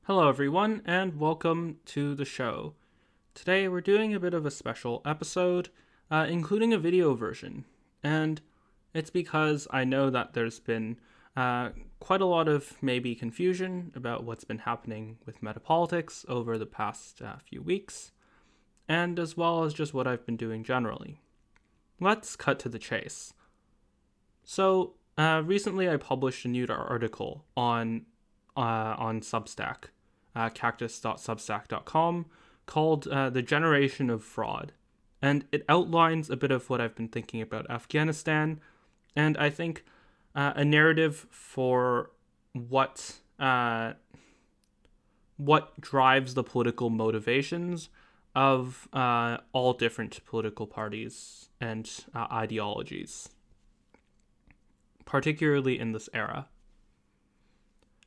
Hello, everyone, and welcome to the show. Today, we're doing a bit of a special episode, including a video version. And it's because I know that there's been uh, quite a lot of maybe confusion about what's been happening with metapolitics over the past few weeks, and as well as just what I've been doing generally. Let's cut to the chase. So, recently I published a new article on Substack, cactus.substack.com, called The Generation of Fraud. And it outlines a bit of what I've been thinking about Afghanistan, and I think a narrative for what drives the political motivations of all different political parties and ideologies, particularly in this era.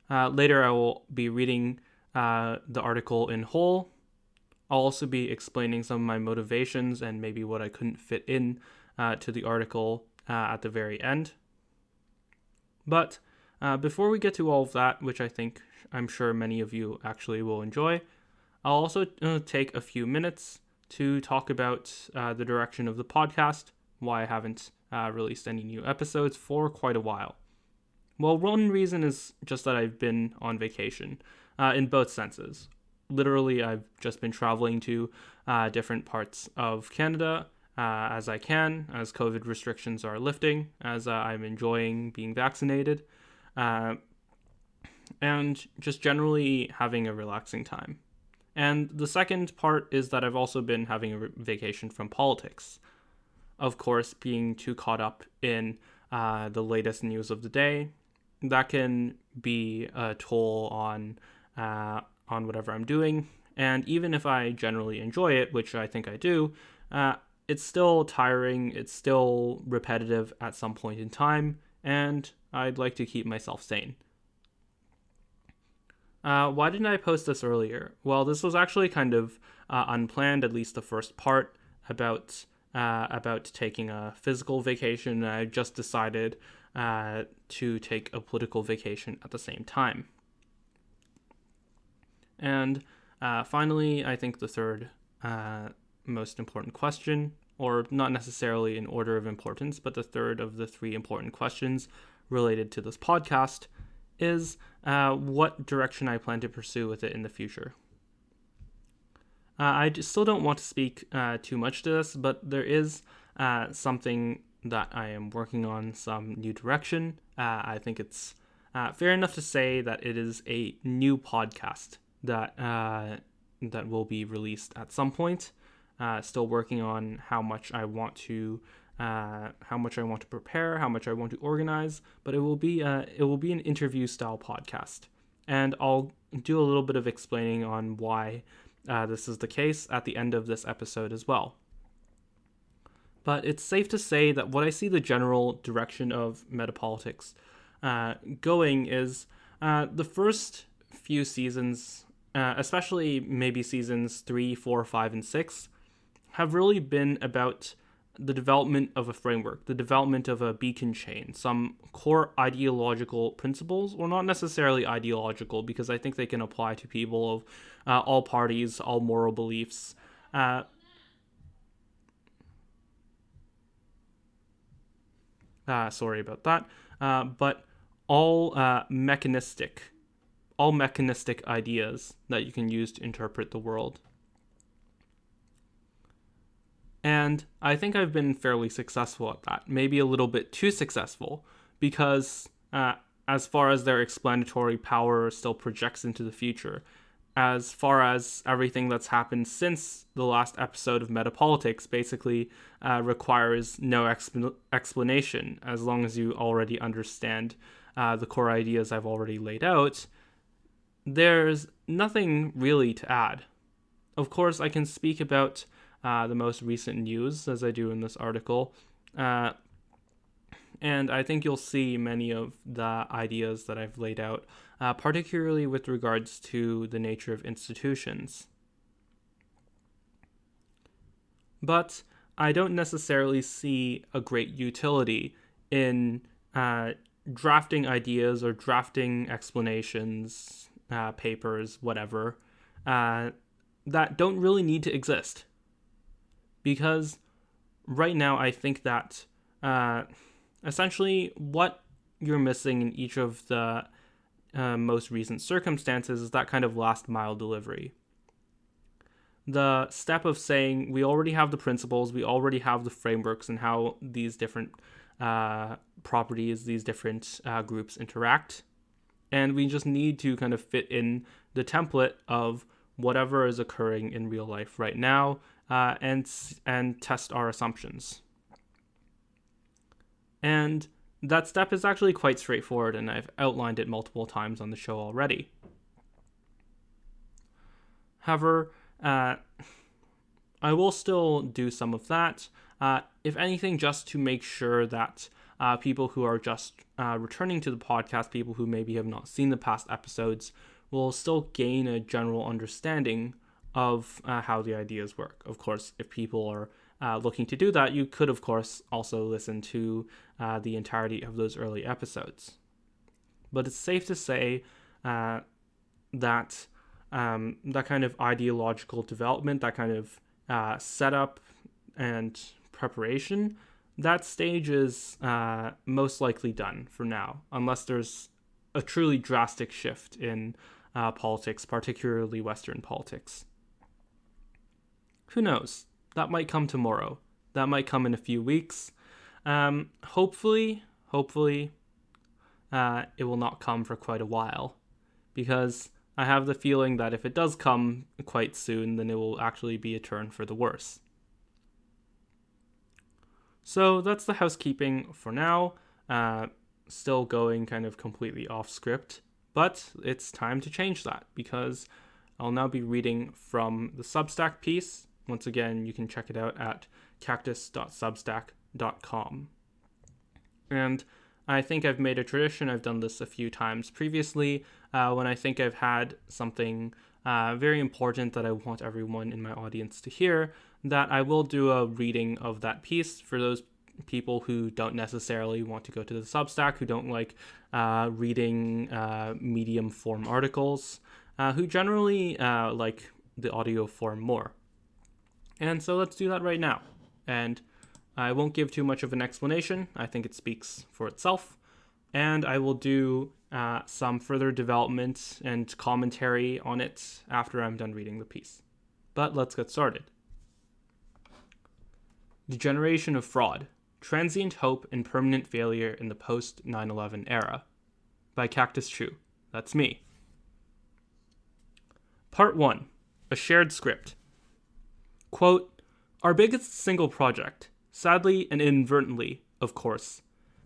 Later, I will be reading the article in whole. I'll also be explaining some of my motivations and maybe what I couldn't fit in to the article at the very end. But before we get to all of that, which I'm sure many of you actually will enjoy, I'll also take a few minutes to talk about the direction of the podcast, why I haven't released any new episodes for quite a while. Well, one reason is just that I've been on vacation, in both senses. Literally, I've just been traveling to different parts of Canada as I can, as COVID restrictions are lifting, as I'm enjoying being vaccinated, and just generally having a relaxing time. And the second part is that I've also been having a vacation from politics. Of course, being too caught up in the latest news of the day, that can be a toll on whatever I'm doing. And even if I generally enjoy it, which I think I do, it's still tiring. It's still repetitive at some point in time, and I'd like to keep myself sane. Why didn't I post this earlier? Well, this was actually kind of unplanned, at least the first part about taking a physical vacation. I just decided to take a political vacation at the same time. And finally, I think the third most important question, or not necessarily in order of importance, but the third of the three important questions related to this podcast is what direction I plan to pursue with it in the future. I still don't want to speak too much to this, but there is something that I am working on, some new direction. I think it's fair enough to say that it is a new podcast that will be released at some point. Still working on how much I want to prepare, how much I want to organize, but it will be an interview style podcast, and I'll do a little bit of explaining on why this is the case at the end of this episode as well. But it's safe to say that what I see the general direction of metapolitics going is the first few seasons, especially maybe seasons 3, 4, 5, and 6, have really been about the development of a framework, the development of a beacon chain, some core ideological principles, or not necessarily ideological, because I think they can apply to people of all parties, all moral beliefs. Sorry about that. But mechanistic, all mechanistic ideas that you can use to interpret the world. And I think I've been fairly successful at that, maybe a little bit too successful, because as far as their explanatory power still projects into the future, as far as everything that's happened since the last episode of Metapolitics basically requires no explanation, as long as you already understand the core ideas I've already laid out. There's nothing really to add. Of course, I can speak about the most recent news, as I do in this article, and I think you'll see many of the ideas that I've laid out, particularly with regards to the nature of institutions. But I don't necessarily see a great utility in drafting ideas or drafting explanations papers, whatever, that don't really need to exist. Because right now, I think that essentially what you're missing in each of the most recent circumstances is that kind of last mile delivery. The step of saying we already have the principles, we already have the frameworks and how these different properties, these different groups interact. And we just need to kind of fit in the template of whatever is occurring in real life right now and test our assumptions. And that step is actually quite straightforward, and I've outlined it multiple times on the show already. However, I will still do some of that, if anything, just to make sure that people who are just returning to the podcast, people who maybe have not seen the past episodes, will still gain a general understanding of how the ideas work. Of course, if people are looking to do that, you could, of course, also listen to the entirety of those early episodes. But it's safe to say that that kind of ideological development, that kind of setup and preparation, that stage is most likely done for now, unless there's a truly drastic shift in politics, particularly Western politics. Who knows? That might come tomorrow. That might come in a few weeks. Hopefully, it will not come for quite a while, because I have the feeling that if it does come quite soon, then it will actually be a turn for the worse. So that's the housekeeping for now. Still going kind of completely off script, but it's time to change that, because I'll now be reading from the Substack piece. Once again, you can check it out at cactus.substack.com. And I think I've made a tradition. I've done this a few times previously when I think I've had something very important that I want everyone in my audience to hear, that I will do a reading of that piece for those people who don't necessarily want to go to the Substack, who don't like reading medium form articles, who generally like the audio form more. And so let's do that right now. And I won't give too much of an explanation. I think it speaks for itself. And I will do some further development and commentary on it after I'm done reading the piece. But let's get started. Degeneration of Fraud: Transient Hope and Permanent Failure in the Post 9/11 Era, by Cactus Chu. That's me. Part 1. A Shared Script. Quote, "Our biggest single project, sadly and inadvertently, of course,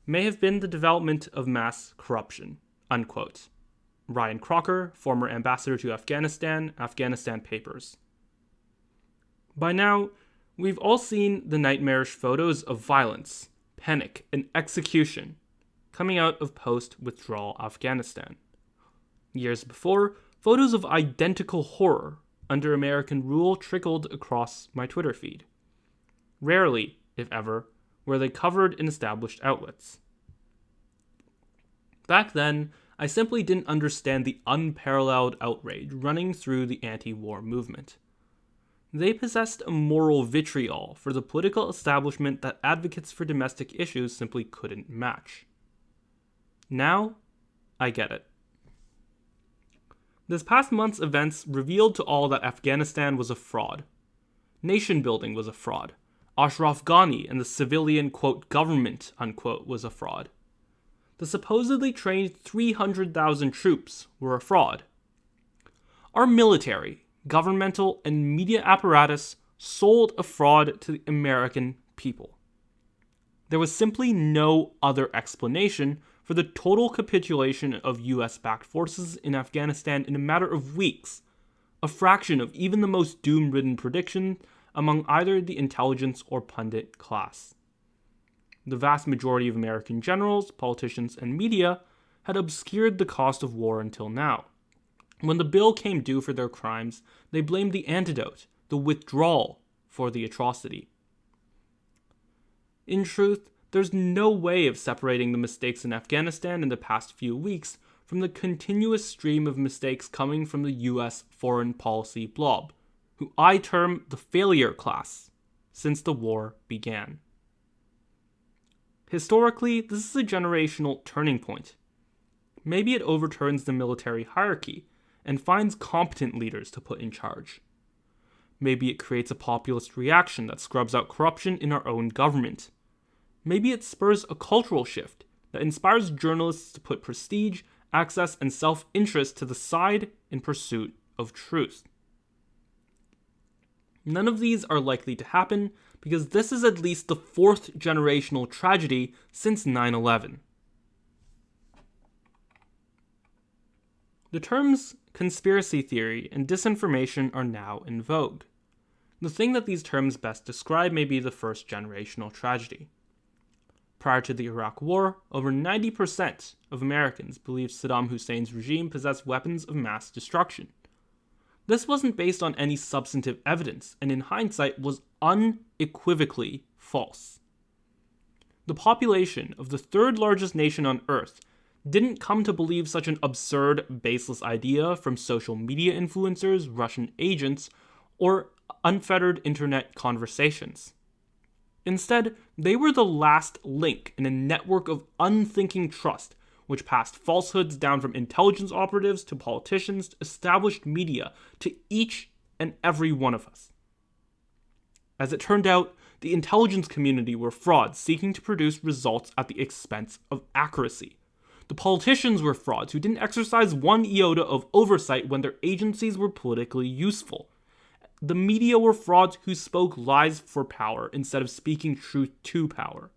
may have been the development of mass corruption." Unquote. Ryan Crocker, former ambassador to Afghanistan, Afghanistan Papers. By now, we've all seen the nightmarish photos of violence, panic, and execution coming out of post-withdrawal Afghanistan. Years before, photos of identical horror under American rule trickled across my Twitter feed. Rarely, if ever, were they covered in established outlets. Back then, I simply didn't understand the unparalleled outrage running through the anti-war movement. They possessed a moral vitriol for the political establishment that advocates for domestic issues simply couldn't match. Now, I get it. This past month's events revealed to all that Afghanistan was a fraud. Nation building was a fraud. Ashraf Ghani and the civilian, quote, government, unquote, was a fraud. The supposedly trained 300,000 troops were a fraud. Our military, governmental, and media apparatus sold a fraud to the American people. There was simply no other explanation for the total capitulation of US-backed forces in Afghanistan in a matter of weeks, a fraction of even the most doom-ridden prediction among either the intelligence or pundit class. The vast majority of American generals, politicians, and media had obscured the cost of war until now. When the bill came due for their crimes, they blamed the antidote, the withdrawal, for the atrocity. In truth, there's no way of separating the mistakes in Afghanistan in the past few weeks from the continuous stream of mistakes coming from the US foreign policy blob, who I term the failure class, since the war began. Historically, this is a generational turning point. Maybe it overturns the military hierarchy and finds competent leaders to put in charge. Maybe it creates a populist reaction that scrubs out corruption in our own government. Maybe it spurs a cultural shift that inspires journalists to put prestige, access, and self-interest to the side in pursuit of truth. None of these are likely to happen because this is at least the fourth generational tragedy since 9/11. The terms conspiracy theory and disinformation are now in vogue. The thing that these terms best describe may be the first generational tragedy. Prior to the Iraq War, over 90% of Americans believed Saddam Hussein's regime possessed weapons of mass destruction. This wasn't based on any substantive evidence, and in hindsight was unequivocally false. The population of the third largest nation on Earth didn't come to believe such an absurd, baseless idea from social media influencers, Russian agents, or unfettered internet conversations. Instead, they were the last link in a network of unthinking trust which passed falsehoods down from intelligence operatives to politicians to established media to each and every one of us. As it turned out, the intelligence community were frauds seeking to produce results at the expense of accuracy. The politicians were frauds who didn't exercise one iota of oversight when their agencies were politically useful. The media were frauds who spoke lies for power instead of speaking truth to power.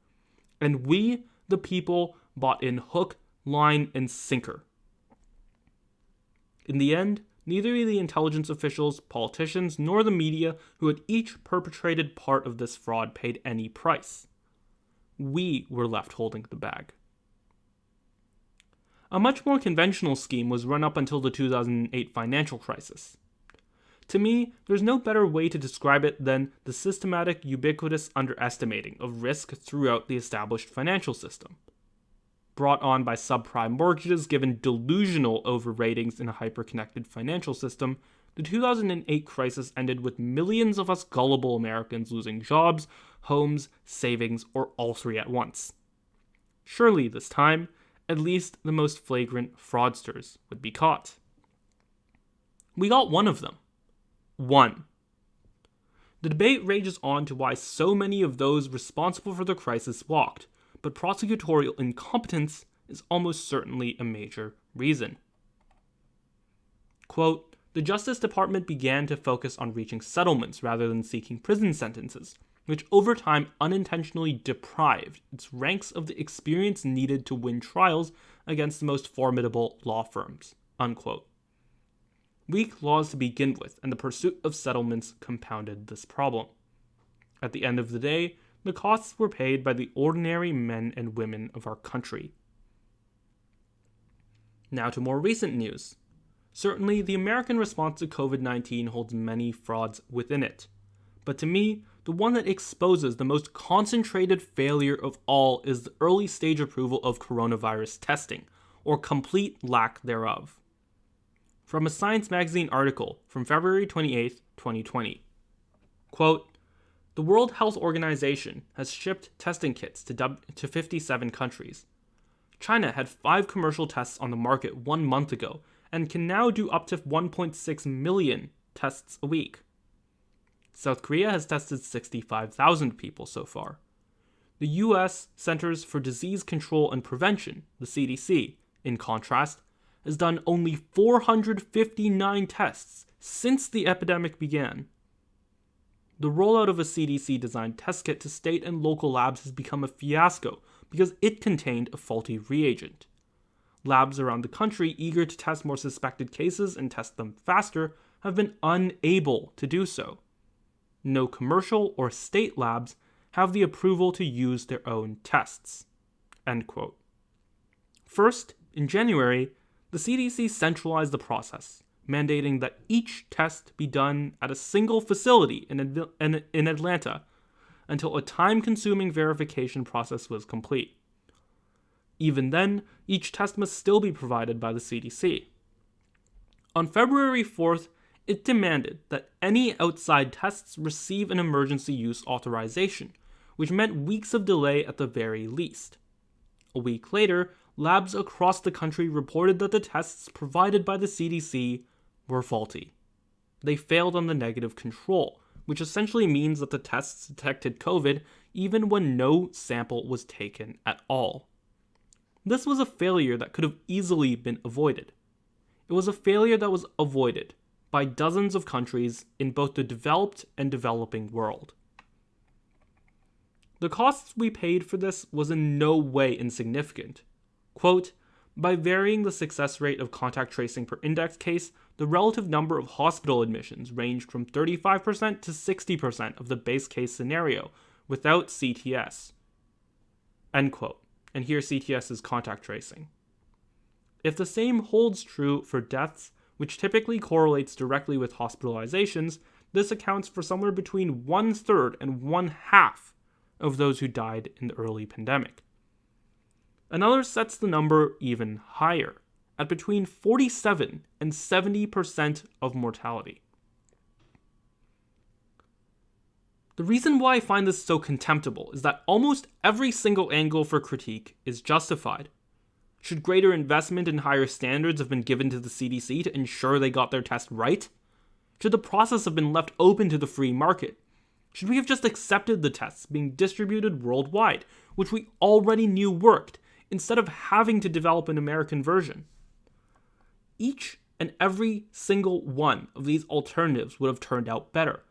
And we, the people, bought in hook, line, and sinker. In the end, neither the intelligence officials, politicians, nor the media who had each perpetrated part of this fraud paid any price. We were left holding the bag. A much more conventional scheme was run up until the 2008 financial crisis. To me, there's no better way to describe it than the systematic, ubiquitous underestimating of risk throughout the established financial system. Brought on by subprime mortgages given delusional overratings in a hyper-connected financial system, the 2008 crisis ended with millions of us gullible Americans losing jobs, homes, savings, or all three at once. Surely this time, at least the most flagrant fraudsters would be caught. We got one of them. One. The debate rages on to why so many of those responsible for the crisis walked, but prosecutorial incompetence is almost certainly a major reason. Quote, the Justice Department began to focus on reaching settlements rather than seeking prison sentences, which over time unintentionally deprived its ranks of the experience needed to win trials against the most formidable law firms. Unquote. Weak laws to begin with, and the pursuit of settlements compounded this problem. At the end of the day, the costs were paid by the ordinary men and women of our country. Now to more recent news. Certainly, the American response to COVID-19 holds many frauds within it. But to me, the one that exposes the most concentrated failure of all is the early stage approval of coronavirus testing, or complete lack thereof. From a Science magazine article from February 28, 2020. Quote, the World Health Organization has shipped testing kits to 57 countries. China had 5 commercial tests on the market 1 month ago and can now do up to 1.6 million tests a week. South Korea has tested 65,000 people so far. The US Centers for Disease Control and Prevention, the CDC, in contrast, has done only 459 tests since the epidemic began. The rollout of a CDC-designed test kit to state and local labs has become a fiasco because it contained a faulty reagent. Labs around the country eager to test more suspected cases and test them faster have been unable to do so. No commercial or state labs have the approval to use their own tests. End quote. First, in January, the CDC centralized the process, mandating that each test be done at a single facility in Atlanta until a time-consuming verification process was complete. Even then, each test must still be provided by the CDC. On February 4th, it demanded that any outside tests receive an emergency use authorization, which meant weeks of delay at the very least. A week later, labs across the country reported that the tests provided by the CDC were faulty. They failed on the negative control, which essentially means that the tests detected COVID even when no sample was taken at all. This was a failure that could have easily been avoided. It was a failure that was avoided by dozens of countries in both the developed and developing world. The costs we paid for this was in no way insignificant. Quote, by varying the success rate of contact tracing per index case, the relative number of hospital admissions ranged from 35% to 60% of the base case scenario without CTS. End quote. And here CTS is contact tracing. If the same holds true for deaths, which typically correlates directly with hospitalizations, this accounts for somewhere between 1/3 and 1/2 of those who died in the early pandemic. Another sets the number even higher, at between 47 and 70% of mortality. The reason why I find this so contemptible is that almost every single angle for critique is justified. Should greater investment and higher standards have been given to the CDC to ensure they got their test right? Should the process have been left open to the free market? Should we have just accepted the tests being distributed worldwide, which we already knew worked, instead of having to develop an American version? Each and every single one of these alternatives would have turned out better.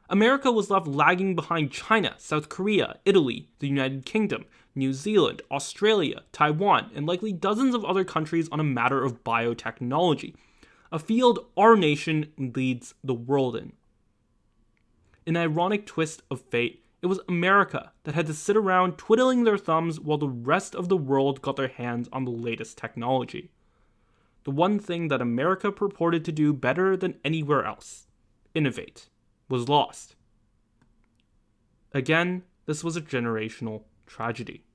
America was left lagging behind China, South Korea, Italy, the United Kingdom, New Zealand, Australia, Taiwan, and likely dozens of other countries on a matter of biotechnology, a field our nation leads the world in. An ironic twist of fate, it was America that had to sit around twiddling their thumbs while the rest of the world got their hands on the latest technology. The one thing that America purported to do better than anywhere else, innovate, was lost. Again, this was a generational tragedy.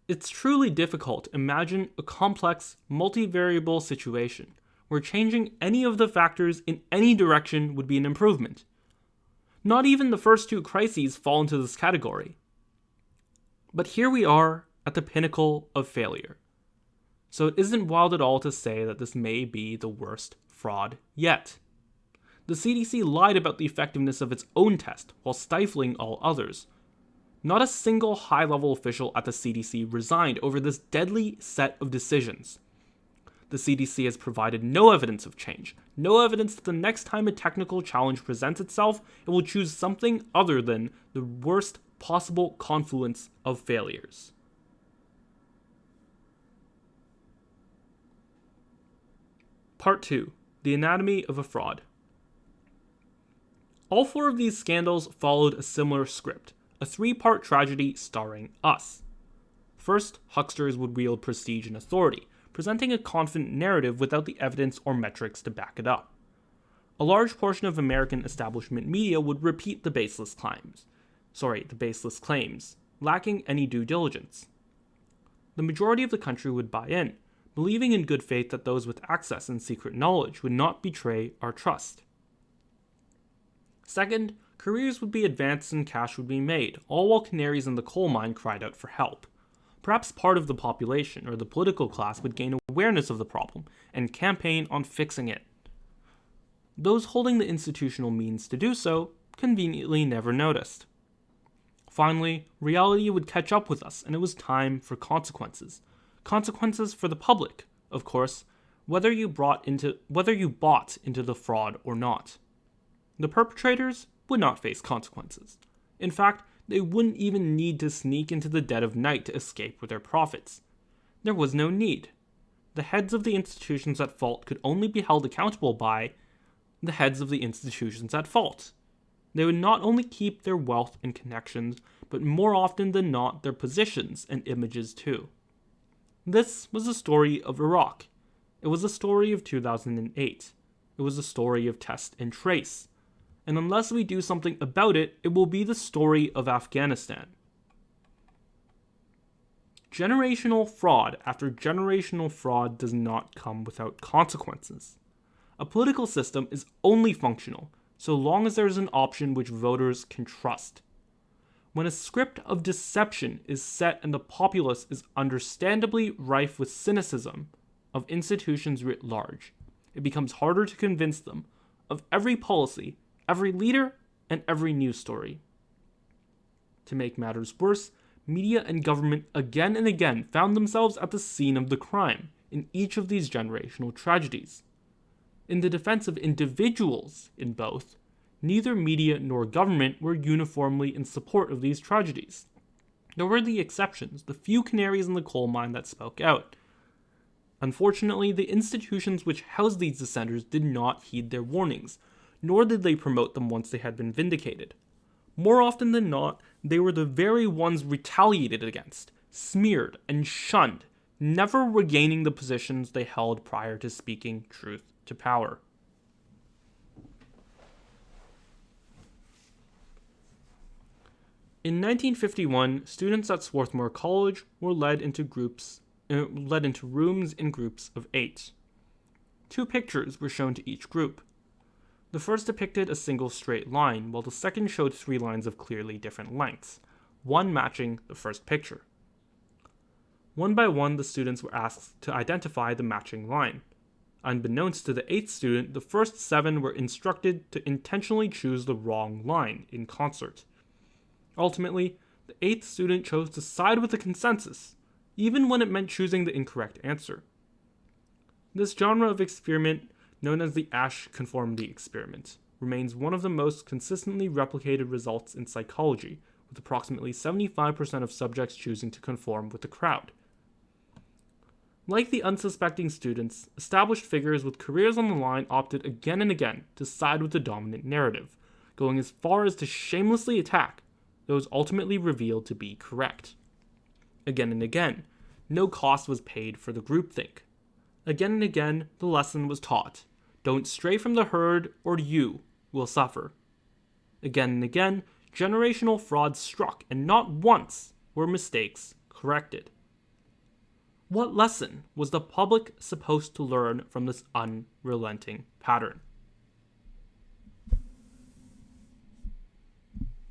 It's truly difficult to imagine a complex, multivariable situation where changing any of the factors in any direction would be an improvement. Not even the first two crises fall into this category. But here we are at the pinnacle of failure. So it isn't wild at all to say that this may be the worst fraud yet. The CDC lied about the effectiveness of its own test while stifling all others. Not a single high-level official at the CDC resigned over this deadly set of decisions. The CDC has provided no evidence of change, no evidence that the next time a technical challenge presents itself, it will choose something other than the worst possible confluence of failures. Part 2. The Anatomy of a Fraud. All four of these scandals followed a similar script, a 3-part tragedy starring us. First, hucksters would wield prestige and authority, presenting a confident narrative without the evidence or metrics to back it up. A large portion of American establishment media would repeat the baseless claims, lacking any due diligence. The majority of the country would buy in, believing in good faith that those with access and secret knowledge would not betray our trust. Second, careers would be advanced and cash would be made, all while canaries in the coal mine cried out for help. Perhaps part of the population or the political class would gain awareness of the problem and campaign on fixing it. Those holding the institutional means to do so conveniently never noticed. Finally, reality would catch up with us, and it was time for consequences. Consequences for the public, of course, whether you bought into the fraud or not. The perpetrators would not face consequences. In fact, they wouldn't even need to sneak into the dead of night to escape with their profits. There was no need. The heads of the institutions at fault could only be held accountable by the heads of the institutions at fault. They would not only keep their wealth and connections, but more often than not their positions and images too. This was the story of Iraq. It was the story of 2008. It was the story of test and trace. And unless we do something about it, it will be the story of Afghanistan. Generational fraud after generational fraud does not come without consequences. A political system is only functional so long as there is an option which voters can trust. When a script of deception is set and the populace is understandably rife with cynicism of institutions writ large, it becomes harder to convince them of every policy, every leader, and every news story. To make matters worse, media and government again and again found themselves at the scene of the crime in each of these generational tragedies. In the defense of individuals in both, neither media nor government were uniformly in support of these tragedies. There were the exceptions, the few canaries in the coal mine that spoke out. Unfortunately, the institutions which housed these dissenters did not heed their warnings, nor did they promote them once they had been vindicated. More often than not, they were the very ones retaliated against, smeared, and shunned, never regaining the positions they held prior to speaking truth to power. In 1951, students at Swarthmore College were led into rooms in groups of 8. 2 pictures were shown to each group. The first depicted a single straight line, while the second showed 3 lines of clearly different lengths, one matching the first picture. One by one, the students were asked to identify the matching line. Unbeknownst to the 8th student, the first 7 were instructed to intentionally choose the wrong line in concert. Ultimately, the 8th student chose to side with the consensus, even when it meant choosing the incorrect answer. This genre of experiment, known as the Asch conformity experiment, remains one of the most consistently replicated results in psychology, with approximately 75% of subjects choosing to conform with the crowd. Like the unsuspecting students, established figures with careers on the line opted again and again to side with the dominant narrative, going as far as to shamelessly attack those ultimately revealed to be correct. Again and again, no cost was paid for the groupthink. Again and again, the lesson was taught. Don't stray from the herd, or you will suffer. Again and again, generational fraud struck, and not once were mistakes corrected. What lesson was the public supposed to learn from this unrelenting pattern?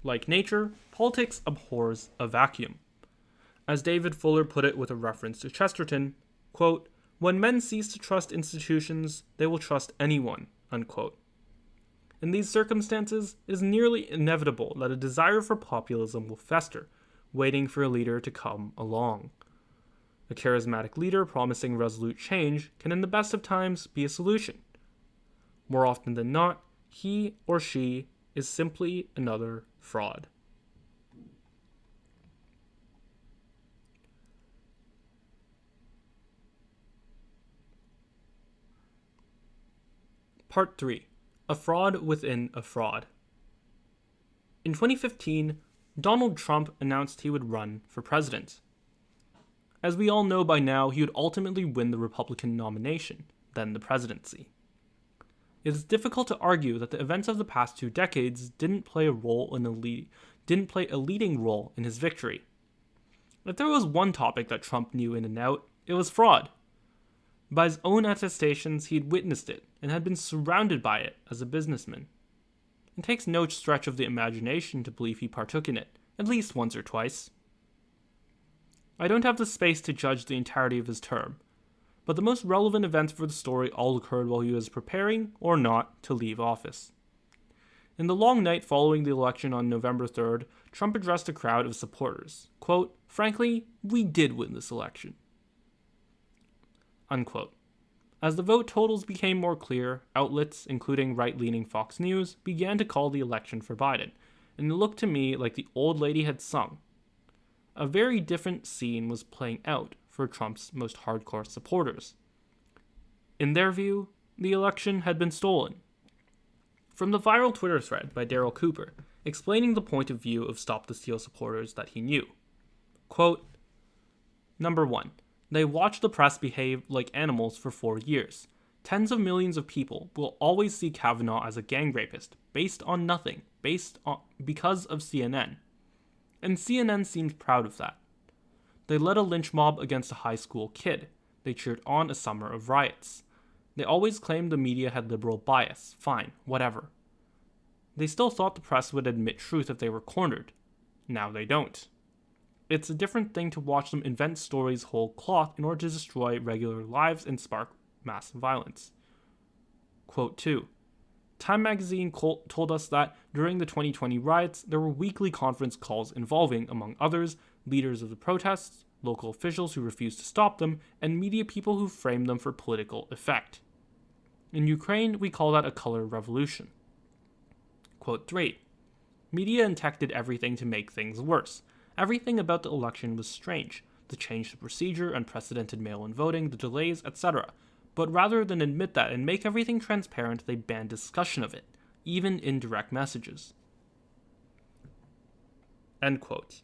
Like nature, politics abhors a vacuum. As David Fuller put it with a reference to Chesterton, quote, "When men cease to trust institutions, they will trust anyone," unquote. In these circumstances, it is nearly inevitable that a desire for populism will fester, waiting for a leader to come along. A charismatic leader promising resolute change can in the best of times be a solution. More often than not, he or she is simply another fraud. Part 3. A fraud within a fraud. In 2015, Donald Trump announced he would run for president. As we all know by now, he would ultimately win the Republican nomination, then the presidency. It is difficult to argue that the events of the past 2 decades didn't play a leading role in his victory. If there was one topic that Trump knew in and out, it was fraud. By his own attestations, he had witnessed it and had been surrounded by it as a businessman. It takes no stretch of the imagination to believe he partook in it, at least once or twice. I don't have the space to judge the entirety of his term, but the most relevant events for the story all occurred while he was preparing, or not, to leave office. In the long night following the election on November 3rd, Trump addressed a crowd of supporters. Quote, "Frankly, we did win this election." Unquote. As the vote totals became more clear, outlets, including right-leaning Fox News, began to call the election for Biden, and it looked to me like the old lady had sung. A very different scene was playing out for Trump's most hardcore supporters. In their view, the election had been stolen. From the viral Twitter thread by Daryl Cooper, explaining the point of view of Stop the Steal supporters that he knew. Quote, Number 1. They watched the press behave like animals for 4 years. Tens of millions of people will always see Kavanaugh as a gang rapist, based on nothing, because of CNN. And CNN seemed proud of that. They led a lynch mob against a high school kid. They cheered on a summer of riots. They always claimed the media had liberal bias. Fine, whatever. They still thought the press would admit truth if they were cornered. Now they don't. It's a different thing to watch them invent stories whole cloth in order to destroy regular lives and spark mass violence. Quote 2. Time magazine told us that during the 2020 riots, there were weekly conference calls involving, among others, leaders of the protests, local officials who refused to stop them, and media people who framed them for political effect. In Ukraine, we call that a color revolution. Quote 3. Media intended everything to make things worse. Everything about the election was strange. The change to procedure, unprecedented mail-in voting, the delays, etc. But rather than admit that and make everything transparent, they banned discussion of it, even in direct messages. End quote.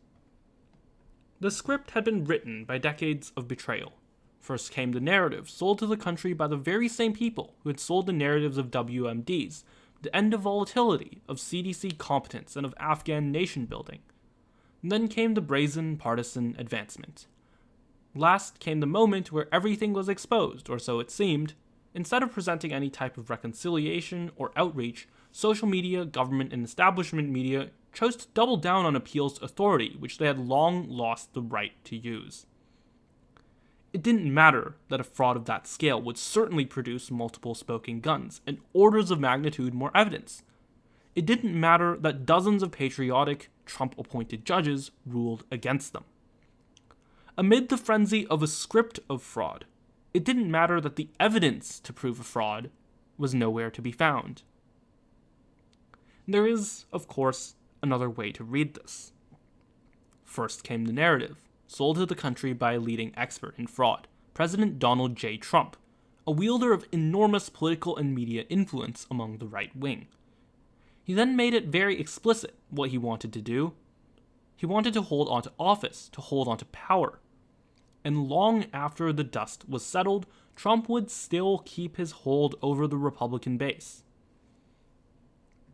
The script had been written by decades of betrayal. First came the narrative, sold to the country by the very same people who had sold the narratives of WMDs, the end of volatility, of CDC competence, and of Afghan nation building. And then came the brazen partisan advancement. Last came the moment where everything was exposed, or so it seemed. Instead of presenting any type of reconciliation or outreach, social media, government, and establishment media chose to double down on appeals to authority, which they had long lost the right to use. It didn't matter that a fraud of that scale would certainly produce multiple smoking guns and orders of magnitude more evidence. It didn't matter that dozens of patriotic, Trump-appointed judges ruled against them. Amid the frenzy of a script of fraud, it didn't matter that the evidence to prove a fraud was nowhere to be found. There is, of course, another way to read this. First came the narrative, sold to the country by a leading expert in fraud, President Donald J. Trump, a wielder of enormous political and media influence among the right wing. He then made it very explicit what he wanted to do. He wanted to hold on to office, to hold on to power. And long after the dust was settled, Trump would still keep his hold over the Republican base.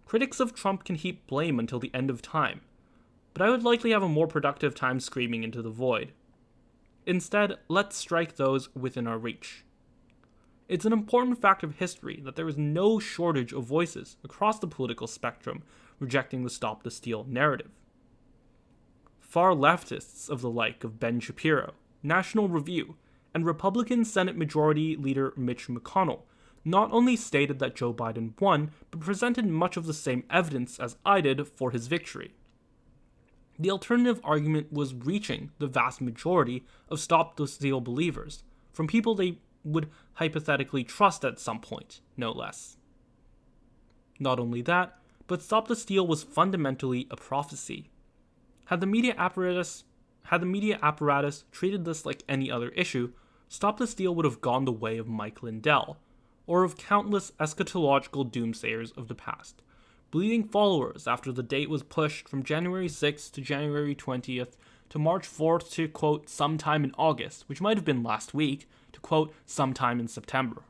Critics of Trump can heap blame until the end of time, but I would likely have a more productive time screaming into the void. Instead, let's strike those within our reach. It's an important fact of history that there is no shortage of voices across the political spectrum rejecting the Stop the Steal narrative. Far leftists of the like of Ben Shapiro, National Review, and Republican Senate Majority Leader Mitch McConnell not only stated that Joe Biden won, but presented much of the same evidence as I did for his victory. The alternative argument was reaching the vast majority of Stop the Steal believers, from people they would hypothetically trust at some point, no less. Not only that, but Stop the Steal was fundamentally a prophecy. Had the media apparatus treated this like any other issue, Stop the Steal would have gone the way of Mike Lindell, or of countless eschatological doomsayers of the past, bleeding followers after the date was pushed from January 6th to January 20th to March 4th to, quote, sometime in August, which might have been last week, to, quote, sometime in September.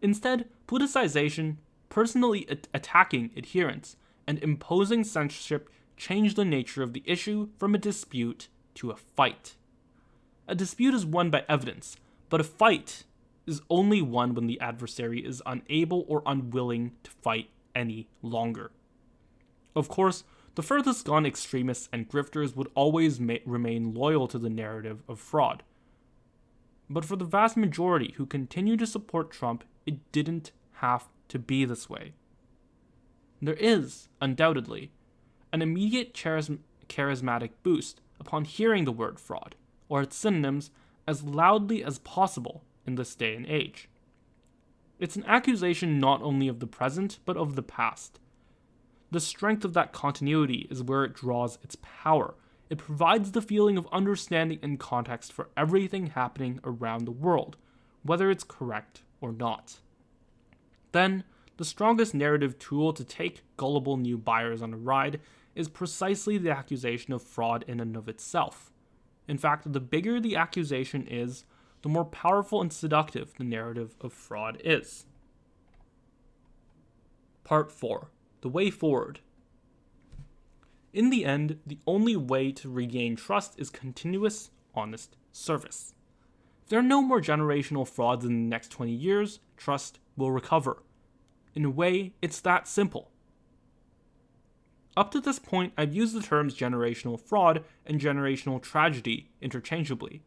Instead, politicization, personally attacking adherents, and imposing censorship changed the nature of the issue from a dispute to a fight. A dispute is won by evidence, but a fight is only won when the adversary is unable or unwilling to fight any longer. Of course, the furthest gone extremists and grifters would always remain loyal to the narrative of fraud. But for the vast majority who continue to support Trump, it didn't have to be this way. There is, undoubtedly, an immediate charismatic boost upon hearing the word fraud, or its synonyms, as loudly as possible in this day and age. It's an accusation not only of the present, but of the past. The strength of that continuity is where it draws its power. It provides the feeling of understanding and context for everything happening around the world, whether it's correct or not. Then, the strongest narrative tool to take gullible new buyers on a ride is precisely the accusation of fraud in and of itself. In fact, the bigger the accusation is, the more powerful and seductive the narrative of fraud is. Part 4. The Way Forward. In the end, the only way to regain trust is continuous, honest service. If there are no more generational frauds in the next 20 years, trust will recover. In a way, it's that simple. Up to this point, I've used the terms generational fraud and generational tragedy interchangeably.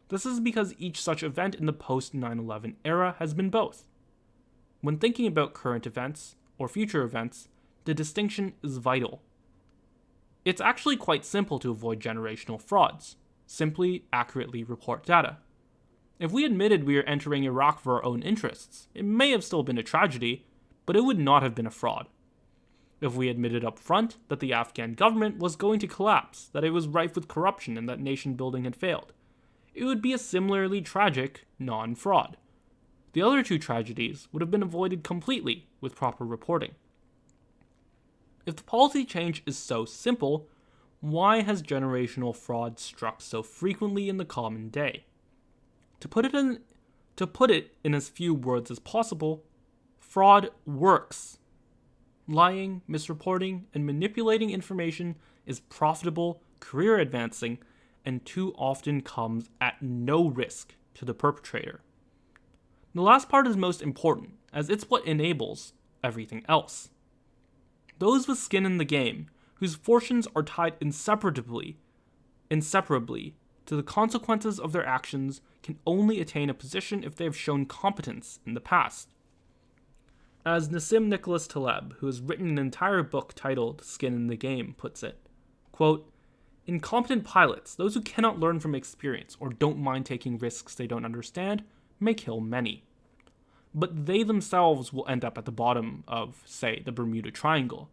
This is because each such event in the post-9/11 era has been both. When thinking about current events or future events, the distinction is vital. It's actually quite simple to avoid generational frauds. Simply accurately report data. If we admitted we were entering Iraq for our own interests, it may have still been a tragedy, but it would not have been a fraud. If we admitted up front that the Afghan government was going to collapse, that it was rife with corruption and that nation building had failed, it would be a similarly tragic non-fraud. The other two tragedies would have been avoided completely with proper reporting. If the policy change is so simple, why has generational fraud struck so frequently in the common day? To put it in as few words as possible, fraud works. Lying, misreporting, and manipulating information is profitable, career advancing, and too often comes at no risk to the perpetrator. The last part is most important, as it's what enables everything else. Those with skin in the game, whose fortunes are tied inseparably to the consequences of their actions, can only attain a position if they have shown competence in the past. As Nassim Nicholas Taleb, who has written an entire book titled Skin in the Game, puts it, quote, "Incompetent pilots, those who cannot learn from experience or don't mind taking risks they don't understand, may kill many. But they themselves will end up at the bottom of, say, the Bermuda Triangle,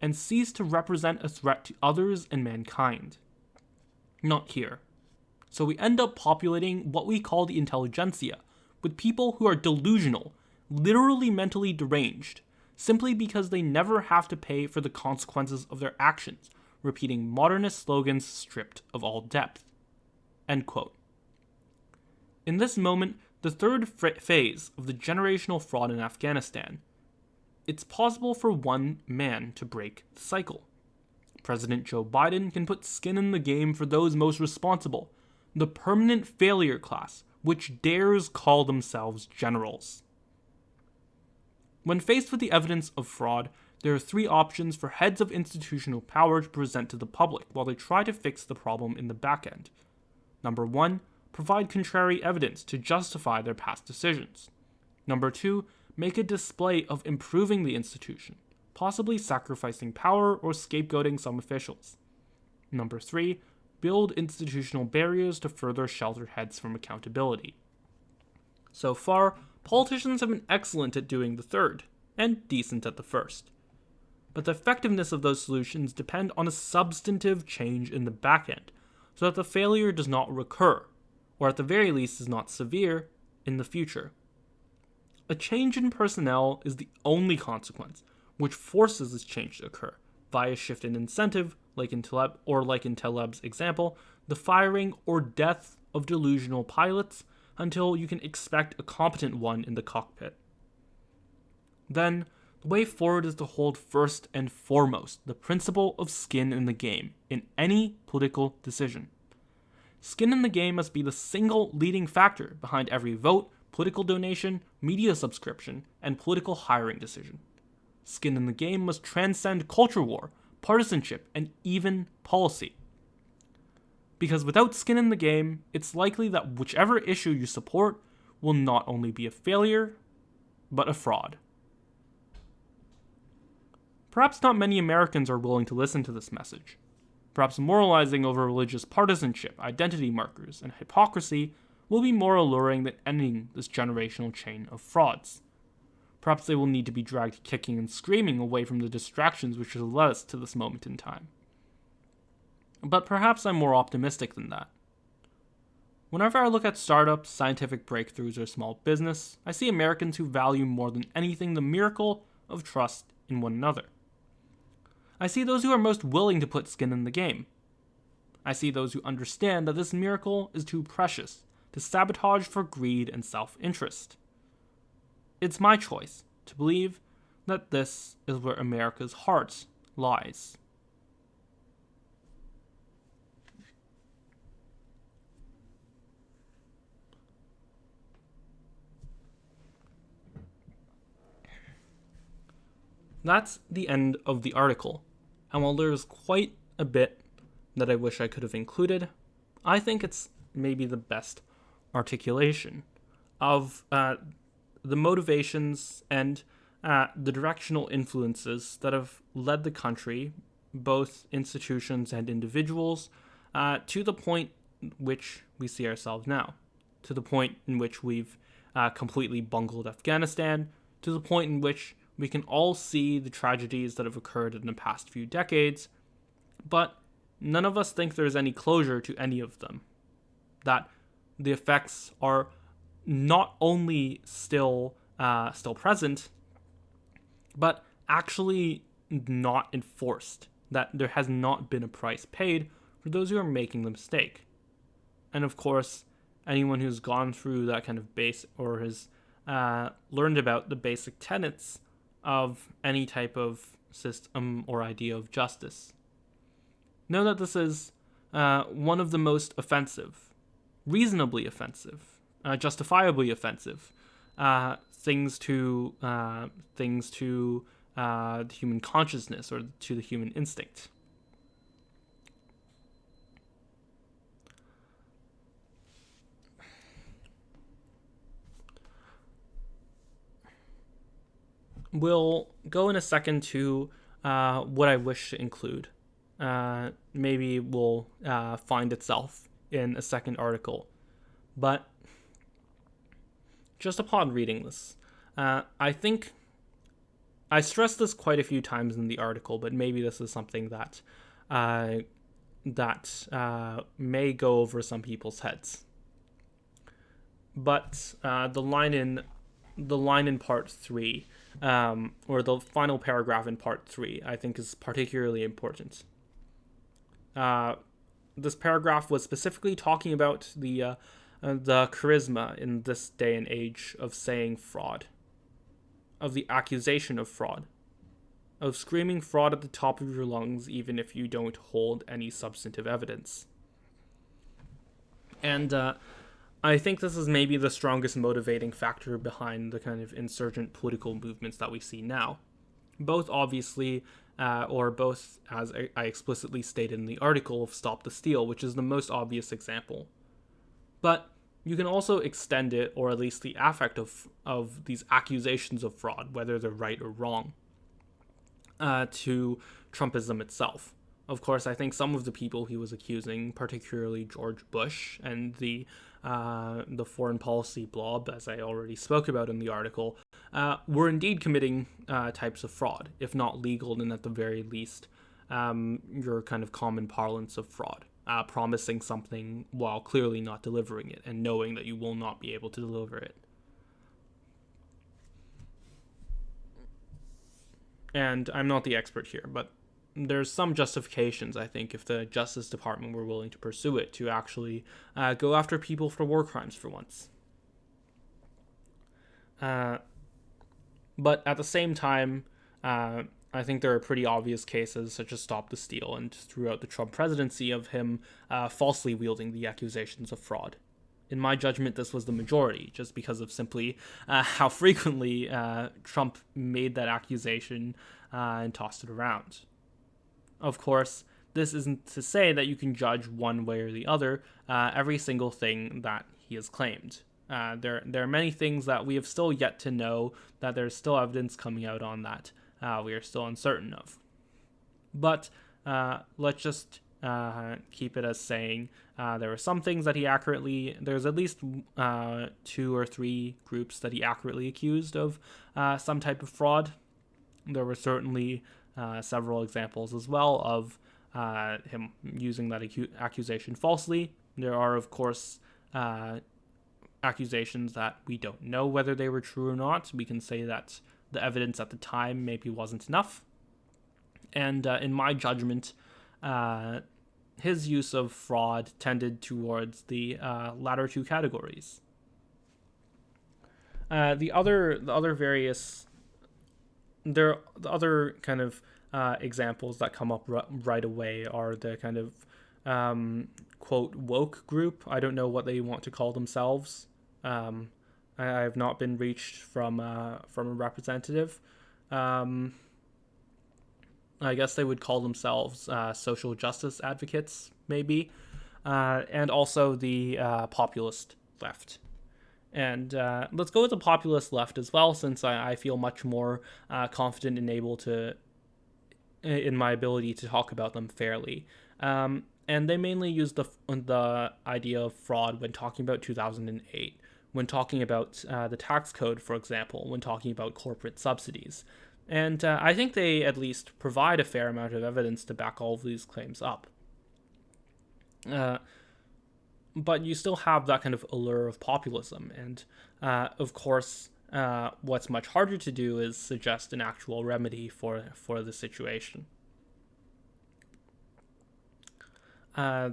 and cease to represent a threat to others and mankind. Not here. So we end up populating what we call the intelligentsia, with people who are delusional, literally mentally deranged, simply because they never have to pay for the consequences of their actions, repeating modernist slogans stripped of all depth." End quote. In this moment, the third phase of the generational fraud in Afghanistan, it's possible for one man to break the cycle. President Joe Biden can put skin in the game for those most responsible, the permanent failure class, which dares call themselves generals. When faced with the evidence of fraud, there are three options for heads of institutional power to present to the public while they try to fix the problem in the back end. Number 1, provide contrary evidence to justify their past decisions. Number 2, make a display of improving the institution, possibly sacrificing power or scapegoating some officials. Number 3, build institutional barriers to further shelter heads from accountability. So far, politicians have been excellent at doing the third, and decent at the first. But the effectiveness of those solutions depend on a substantive change in the back end, so that the failure does not recur, or at the very least is not severe, in the future. A change in personnel is the only consequence which forces this change to occur, via shift in incentive, like in Taleb's example, the firing or death of delusional pilots, until you can expect a competent one in the cockpit. Then, the way forward is to hold first and foremost the principle of skin in the game in any political decision. Skin in the game must be the single leading factor behind every vote, political donation, media subscription, and political hiring decision. Skin in the game must transcend culture war, partisanship, and even policy. Because without skin in the game, it's likely that whichever issue you support will not only be a failure, but a fraud. Perhaps not many Americans are willing to listen to this message. Perhaps moralizing over religious partisanship, identity markers, and hypocrisy will be more alluring than ending this generational chain of frauds. Perhaps they will need to be dragged kicking and screaming away from the distractions which have led us to this moment in time. But perhaps I'm more optimistic than that. Whenever I look at startups, scientific breakthroughs, or small business, I see Americans who value more than anything the miracle of trust in one another. I see those who are most willing to put skin in the game. I see those who understand that this miracle is too precious to sabotage for greed and self-interest. It's my choice to believe that this is where America's heart lies. That's the end of the article. And while there's quite a bit that I wish I could have included, I think it's maybe the best articulation of the motivations and the directional influences that have led the country, both institutions and individuals, to the point which we see ourselves now, to the point in which we've completely bungled Afghanistan, to the point in which we can all see the tragedies that have occurred in the past few decades, but none of us think there's any closure to any of them. That the effects are not only still present, but actually not enforced. That there has not been a price paid for those who are making the mistake. And of course, anyone who's gone through that kind of base or has learned about the basic tenets of any type of system or idea of justice know that this is one of the most offensive, reasonably offensive, justifiably offensive things to the human consciousness or to the human instinct. We'll go in a second to what I wish to include. Maybe will find itself in a second article. But just upon reading this, I think I stressed this quite a few times in the article, but maybe this is something that may go over some people's heads. But the line in part 3, or the final paragraph in part 3, I think is particularly important. This paragraph was specifically talking about the charisma in this day and age of saying fraud, of the accusation of fraud, of screaming fraud at the top of your lungs even if you don't hold any substantive evidence. And I think this is maybe the strongest motivating factor behind the kind of insurgent political movements that we see now. Both obviously, or both as I explicitly stated in the article of Stop the Steal, which is the most obvious example. But you can also extend it, or at least the affect of these accusations of fraud, whether they're right or wrong, to Trumpism itself. Of course, I think some of the people he was accusing, particularly George Bush and the foreign policy blob, as I already spoke about in the article, were indeed committing types of fraud, if not legal, then at the very least your kind of common parlance of fraud. Promising something while clearly not delivering it and knowing that you will not be able to deliver it. And I'm not the expert here, but there's some justifications, I think, if the Justice Department were willing to pursue it, to actually go after people for war crimes for once. But at the same time, I think there are pretty obvious cases, such as Stop the Steal and throughout the Trump presidency, of him falsely wielding the accusations of fraud. In my judgment, this was the majority, just because of simply how frequently Trump made that accusation and tossed it around. Of course, this isn't to say that you can judge one way or the other every single thing that he has claimed. There are many things that we have still yet to know, that there's still evidence coming out on that we are still uncertain of. But let's just keep it as saying there were some things that there's at least 2 or 3 groups that he accurately accused of some type of fraud. There were certainly several examples as well of him using that accusation falsely. There are, of course, accusations that we don't know whether they were true or not. We can say that the evidence at the time maybe wasn't enough. And in my judgment, his use of fraud tended towards the latter 2 categories. The other kind of examples that come up right away are the kind of quote woke group. I don't know what they want to call themselves. I have not been reached from a representative, I guess they would call themselves social justice advocates, maybe, and also the populist left. And let's go with the populist left as well, since I feel much more confident and able to, in my ability to talk about them fairly. And they mainly use the idea of fraud when talking about 2008, when talking about the tax code, for example, when talking about corporate subsidies. And I think they at least provide a fair amount of evidence to back all of these claims up. But you still have that kind of allure of populism. And of course, what's much harder to do is suggest an actual remedy for the situation. I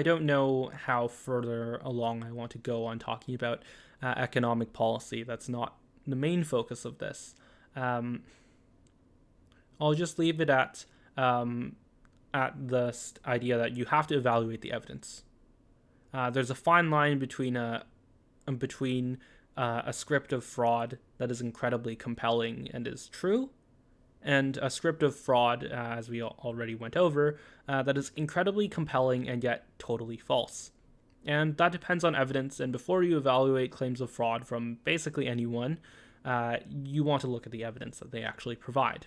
don't know how further along I want to go on talking about economic policy. That's not the main focus of this. I'll just leave it at the idea that you have to evaluate the evidence. There's a fine line between a script of fraud that is incredibly compelling and is true, and a script of fraud, as we already went over, that is incredibly compelling and yet totally false. And that depends on evidence, and before you evaluate claims of fraud from basically anyone, you want to look at the evidence that they actually provide.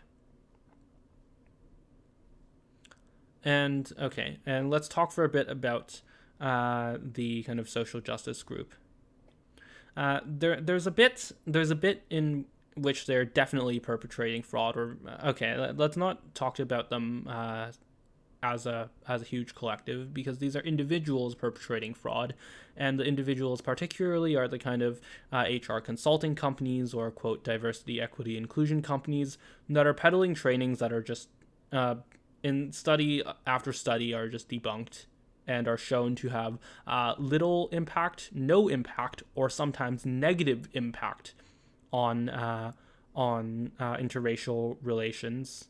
And let's talk for a bit about the kind of social justice group. There's a bit in which they're definitely perpetrating fraud, or let's not talk about them as a huge collective, because these are individuals perpetrating fraud, and the individuals particularly are the kind of HR consulting companies or quote diversity, equity, inclusion companies that are peddling trainings that are just in study after study are just debunked and are shown to have little impact, no impact, or sometimes negative impact on interracial relations,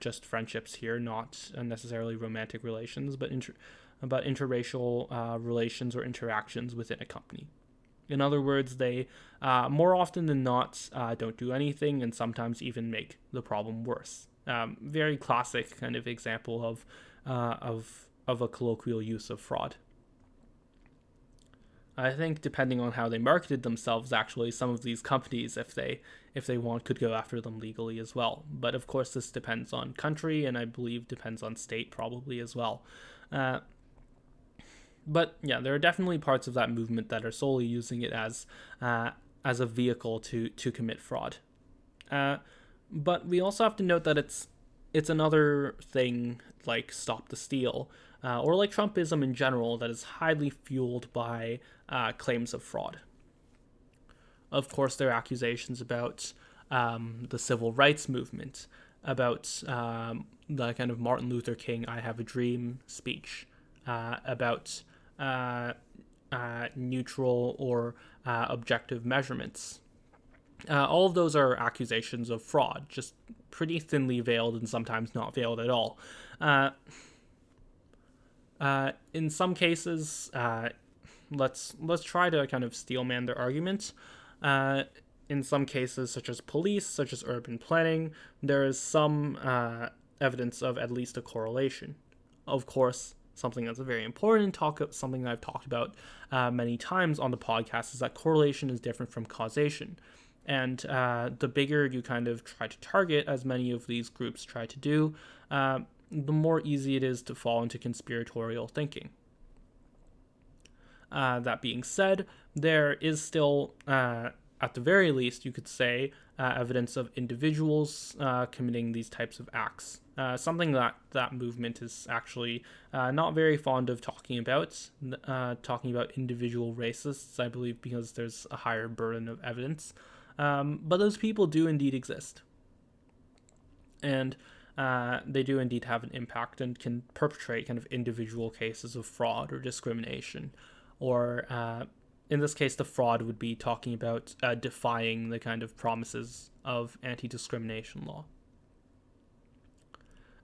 just friendships here, not necessarily romantic relations, but interracial relations or interactions within a company. In other words, they more often than not don't do anything, and sometimes even make the problem worse. Very classic kind of example of a colloquial use of fraud. I think depending on how they marketed themselves, actually, some of these companies, if they want, could go after them legally as well. But of course, this depends on country, and I believe depends on state probably as well. But yeah, there are definitely parts of that movement that are solely using it as a vehicle to commit fraud. But we also have to note that it's another thing like Stop the Steal, or like Trumpism in general, that is highly fueled by claims of fraud. Of course, there are accusations about the civil rights movement, about the kind of Martin Luther King "I Have a Dream" speech, about neutral or objective measurements. All of those are accusations of fraud, just pretty thinly veiled and sometimes not veiled at all. In some cases, let's try to kind of steelman their arguments. In some cases, such as police, such as urban planning, there is some evidence of at least a correlation. Of course, something that's very important, something that I've talked about many times on the podcast, is that correlation is different from causation. And the bigger you kind of try to target, as many of these groups try to do, the more easy it is to fall into conspiratorial thinking. That being said, there is still, at the very least, you could say, evidence of individuals committing these types of acts. Something that movement is actually not very fond of talking about individual racists, I believe, because there's a higher burden of evidence. But those people do indeed exist. And they do indeed have an impact and can perpetrate kind of individual cases of fraud or discrimination. Or in this case, the fraud would be talking about defying the kind of promises of anti-discrimination law.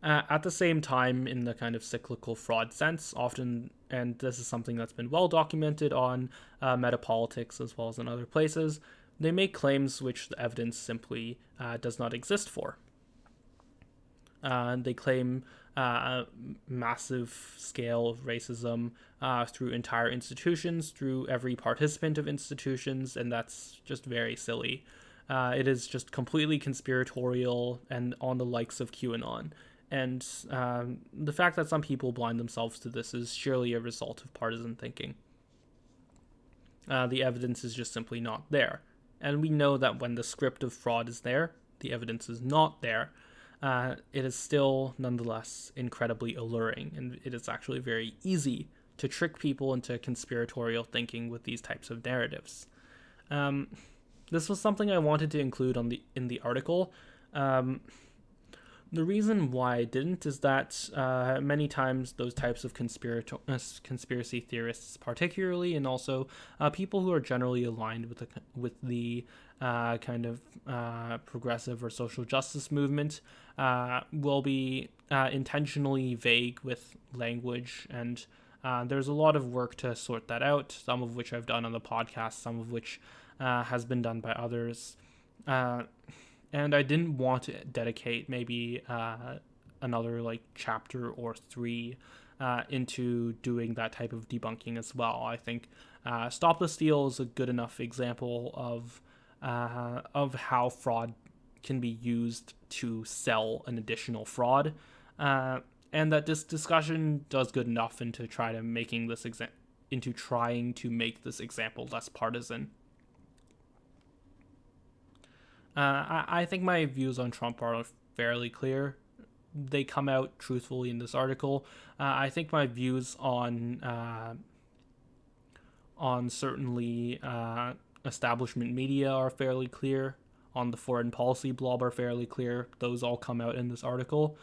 At the same time, in the kind of cyclical fraud sense, often, and this is something that's been well documented on Metapolitics as well as in other places, they make claims which the evidence simply does not exist for. They claim a massive scale of racism through entire institutions, through every participant of institutions, and that's just very silly. It is just completely conspiratorial and on the likes of QAnon. And the fact that some people blind themselves to this is surely a result of partisan thinking. The evidence is just simply not there. And we know that when the script of fraud is there, the evidence is not there. It is still nonetheless incredibly alluring, and it is actually very easy to trick people into conspiratorial thinking with these types of narratives. This was something I wanted to include in the article. The reason why I didn't is that many times those types of conspiracy theorists, particularly, and also people who are generally aligned with the kind of progressive or social justice movement, will be intentionally vague with language, and there's a lot of work to sort that out. Some of which I've done on the podcast, some of which has been done by others. And I didn't want to dedicate maybe another like chapter or three into doing that type of debunking as well. I think Stop the Steal is a good enough example of how fraud can be used to sell an additional fraud, and that this discussion does good enough into trying to make this example less partisan. I think my views on Trump are fairly clear. They come out truthfully in this article. I think my views on certainly establishment media are fairly clear. On the foreign policy blob are fairly clear. Those all come out in this article.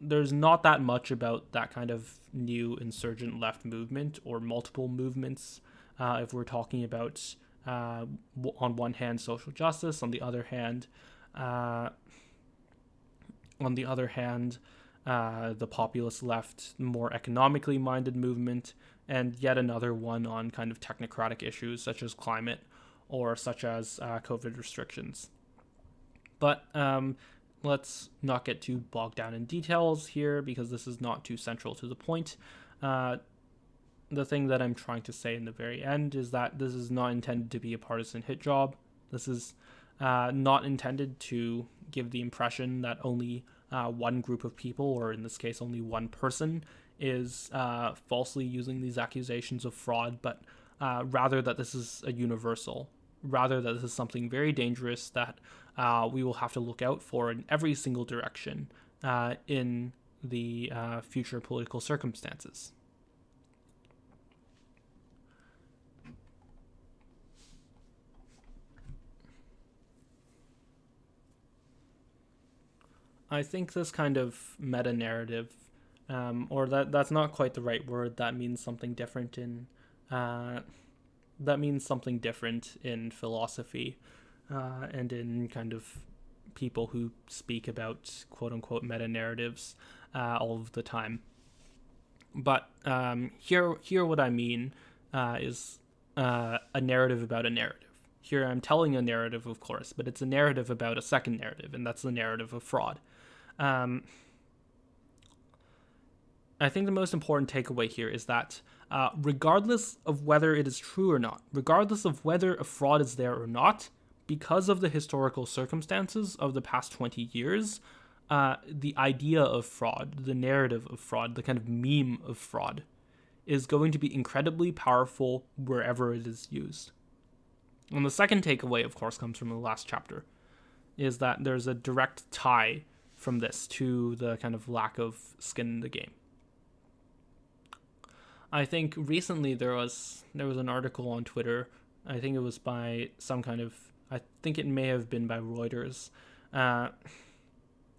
There's not that much about that kind of new insurgent left movement or multiple movements. If we're talking about on one hand social justice, on the other hand the populist left, more economically minded movement, and yet another one on kind of technocratic issues such as climate or such as COVID restrictions. But let's not get too bogged down in details here because this is not too central to the point. The thing that I'm trying to say in the very end is that this is not intended to be a partisan hit job. This is not intended to give the impression that only one group of people, or in this case only one person, is falsely using these accusations of fraud, but rather that this is a universal. Rather that this is something very dangerous that we will have to look out for in every single direction in the future political circumstances. I think this kind of meta narrative, or that's not quite the right word. That means something different in philosophy, and in kind of people who speak about quote unquote meta narratives all of the time. But here what I mean is a narrative about a narrative. Here I'm telling a narrative, of course, but it's a narrative about a second narrative, and that's the narrative of fraud. I think the most important takeaway here is that regardless of whether it is true or not, regardless of whether a fraud is there or not, because of the historical circumstances of the past 20 years, the idea of fraud, the narrative of fraud, the kind of meme of fraud, is going to be incredibly powerful wherever it is used. And the second takeaway, of course, comes from the last chapter, is that there's a direct tie from this to the kind of lack of skin in the game. I think recently there was an article on Twitter. I think it was by I think it may have been by Reuters, and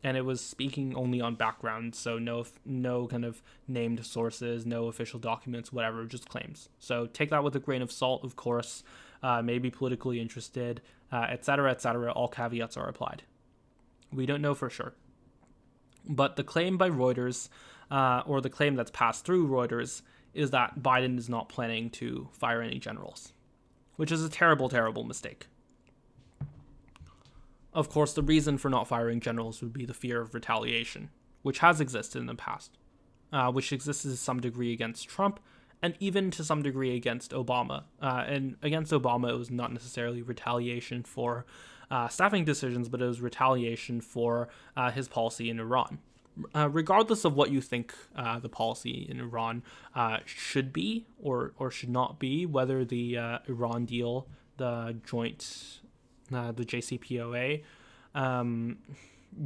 it was speaking only on background, so no kind of named sources, no official documents, whatever, just claims. So take that with a grain of salt, of course. Maybe politically interested, etc., etc. All caveats are applied. We don't know for sure. But the claim by Reuters, or the claim that's passed through Reuters, is that Biden is not planning to fire any generals, which is a terrible, terrible mistake. Of course, the reason for not firing generals would be the fear of retaliation, which has existed in the past, which exists to some degree against Trump, and even to some degree against Obama. And against Obama, it was not necessarily retaliation for staffing decisions, but it was retaliation for his policy in Iran. Regardless of what you think the policy in Iran should be or should not be, whether the Iran deal, the the JCPOA,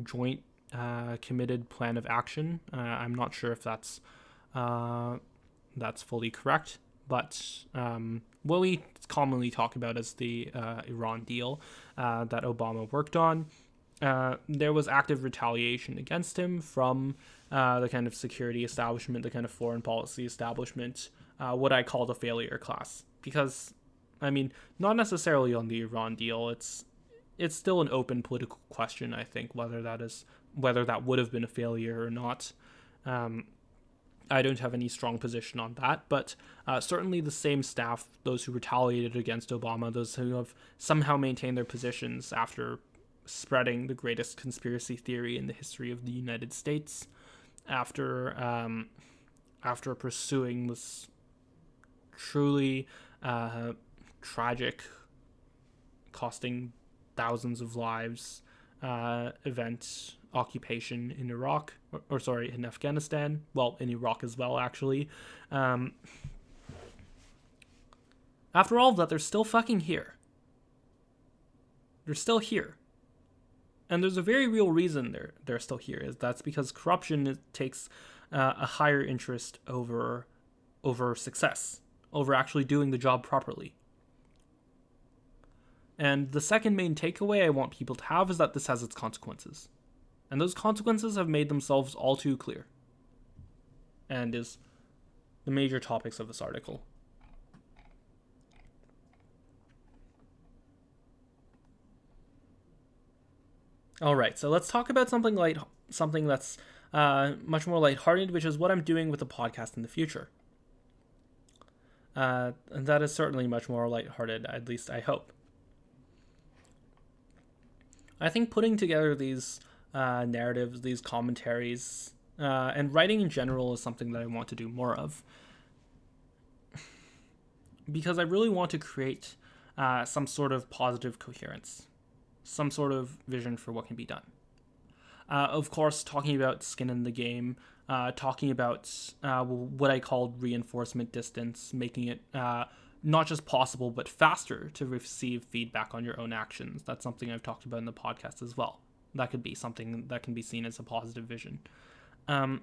joint committed plan of action. I'm not sure if that's fully correct, but what we commonly talk about is the Iran deal that Obama worked on. There was active retaliation against him from the kind of security establishment, the kind of foreign policy establishment, what I call the failure class. Because, I mean, not necessarily on the Iran deal. It's still an open political question, I think, whether that would have been a failure or not. I don't have any strong position on that, but certainly the same staff, those who retaliated against Obama, those who have somehow maintained their positions after spreading the greatest conspiracy theory in the history of the United States, after pursuing this truly tragic, costing thousands of lives event, occupation in Iraq, in Afghanistan, well, in Iraq as well, actually. After all of that, they're still fucking here. They're still here. And there's a very real reason they're still here. That's because corruption takes a higher interest over success, over actually doing the job properly. And the second main takeaway I want people to have is that this has its consequences. And those consequences have made themselves all too clear. And is the major topics of this article. All right, so let's talk about something that's much more lighthearted, which is what I'm doing with the podcast in the future. And that is certainly much more lighthearted, at least I hope. I think putting together these narratives, these commentaries, and writing in general is something that I want to do more of. Because I really want to create some sort of positive coherence. Some sort of vision for what can be done. Of course, talking about skin in the game, talking about what I called reinforcement distance, making it not just possible, but faster to receive feedback on your own actions. That's something I've talked about in the podcast as well. That could be something that can be seen as a positive vision. But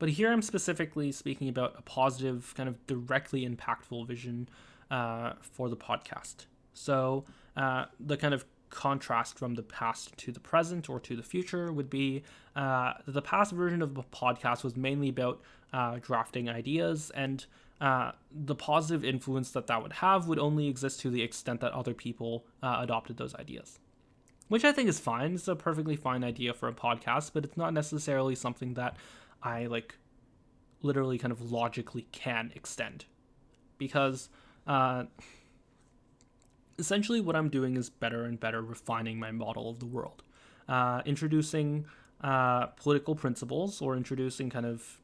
here I'm specifically speaking about a positive, kind of directly impactful vision for the podcast. So the kind of contrast from the past to the present or to the future would be the past version of the podcast was mainly about drafting ideas, and the positive influence that would have would only exist to the extent that other people adopted those ideas. Which I think is fine. It's a perfectly fine idea for a podcast, but it's not necessarily something that I literally kind of logically can extend. Because essentially what I'm doing is better and better refining my model of the world. Introducing political principles, or introducing kind of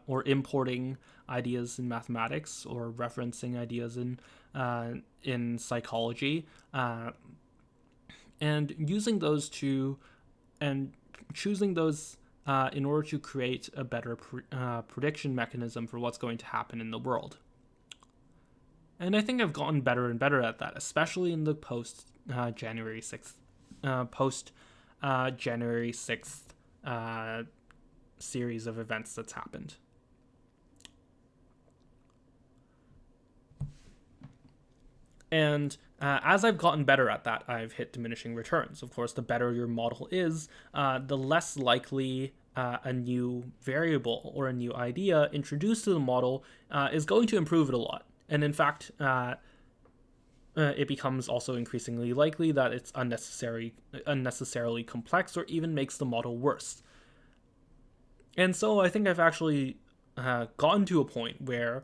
or importing ideas in mathematics, or referencing ideas in psychology, and using those and choosing those in order to create a better prediction mechanism for what's going to happen in the world. And I think I've gotten better and better at that, especially in the post January 6th series of events that's happened. And as I've gotten better at that, I've hit diminishing returns. Of course, the better your model is, the less likely a new variable or a new idea introduced to the model is going to improve it a lot. And in fact, it becomes also increasingly likely that it's unnecessarily complex, or even makes the model worse. And so I think I've actually gotten to a point where